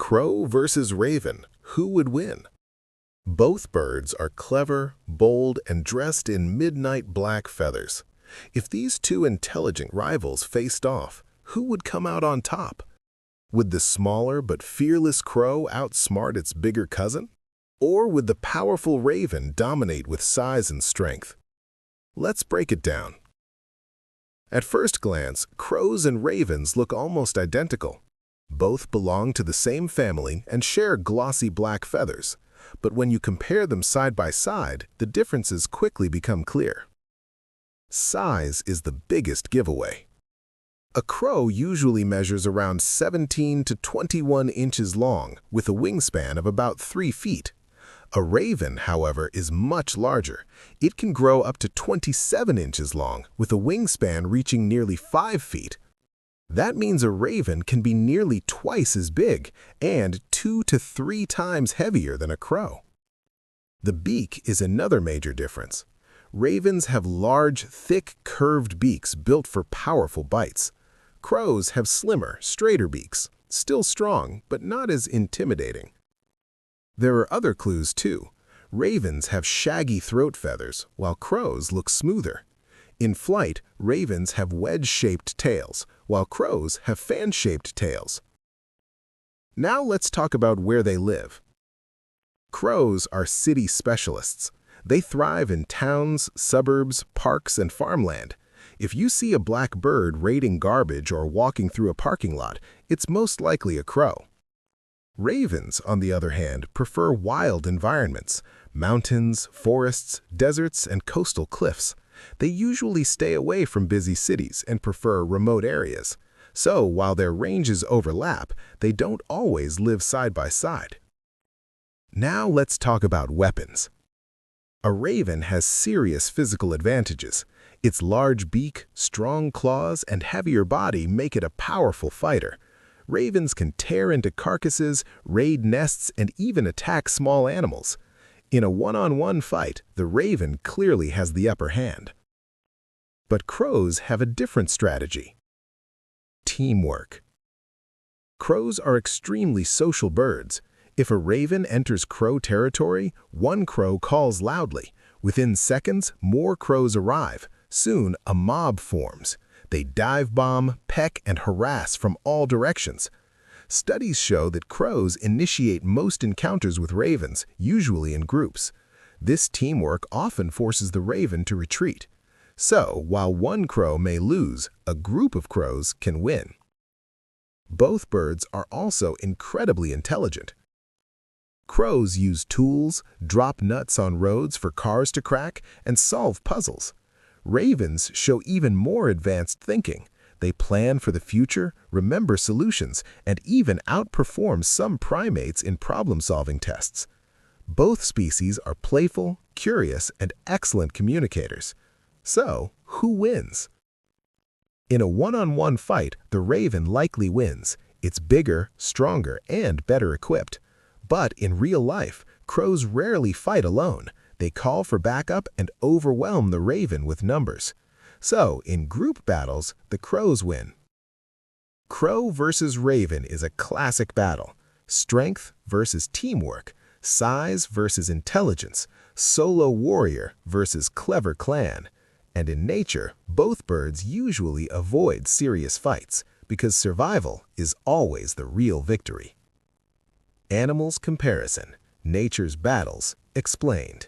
Crow versus raven, who would win? Both birds are clever, bold, and dressed in midnight black feathers. If these two intelligent rivals faced off, who would come out on top? Would the smaller but fearless crow outsmart its bigger cousin? Or would the powerful raven dominate with size and strength? Let's break it down. At first glance, crows and ravens look almost identical. Both belong to the same family and share glossy black feathers. But when you compare them side by side, the differences quickly become clear. Size is the biggest giveaway. A crow usually measures around 17 to 21 inches long, with a wingspan of about 3 feet. A raven, however, is much larger. It can grow up to 27 inches long, with a wingspan reaching nearly 5 feet. That means a raven can be nearly twice as big and 2 to 3 times heavier than a crow. The beak is another major difference. Ravens have large, thick, curved beaks built for powerful bites. Crows have slimmer, straighter beaks, still strong, but not as intimidating. There are other clues too. Ravens have shaggy throat feathers, while crows look smoother. In flight, ravens have wedge-shaped tails, while crows have fan-shaped tails. Now let's talk about where they live. Crows are city specialists. They thrive in towns, suburbs, parks, and farmland. If you see a black bird raiding garbage or walking through a parking lot, it's most likely a crow. Ravens, on the other hand, prefer wild environments: mountains, forests, deserts, and coastal cliffs. They usually stay away from busy cities and prefer remote areas. So, while their ranges overlap, they don't always live side by side. Now let's talk about weapons. A raven has serious physical advantages. Its large beak, strong claws, and heavier body make it a powerful fighter. Ravens can tear into carcasses, raid nests, and even attack small animals. In a one-on-one fight, the raven clearly has the upper hand. But crows have a different strategy. Teamwork. Crows are extremely social birds. If a raven enters crow territory, one crow calls loudly. Within seconds, more crows arrive. Soon, a mob forms. They dive bomb, peck, and harass from all directions. Studies show that crows initiate most encounters with ravens, usually in groups. This teamwork often forces the raven to retreat. So, while one crow may lose, a group of crows can win. Both birds are also incredibly intelligent. Crows use tools, drop nuts on roads for cars to crack, and solve puzzles. Ravens show even more advanced thinking. They plan for the future, remember solutions, and even outperform some primates in problem-solving tests. Both species are playful, curious, and excellent communicators. So, who wins? In a one-on-one fight, the raven likely wins. It's bigger, stronger, and better equipped. But in real life, crows rarely fight alone. They call for backup and overwhelm the raven with numbers. So, in group battles, the crows win. Crow versus raven is a classic battle. Strength versus teamwork, size versus intelligence, solo warrior versus clever clan. And in nature, both birds usually avoid serious fights because survival is always the real victory. Animals Comparison: Nature's Battles Explained.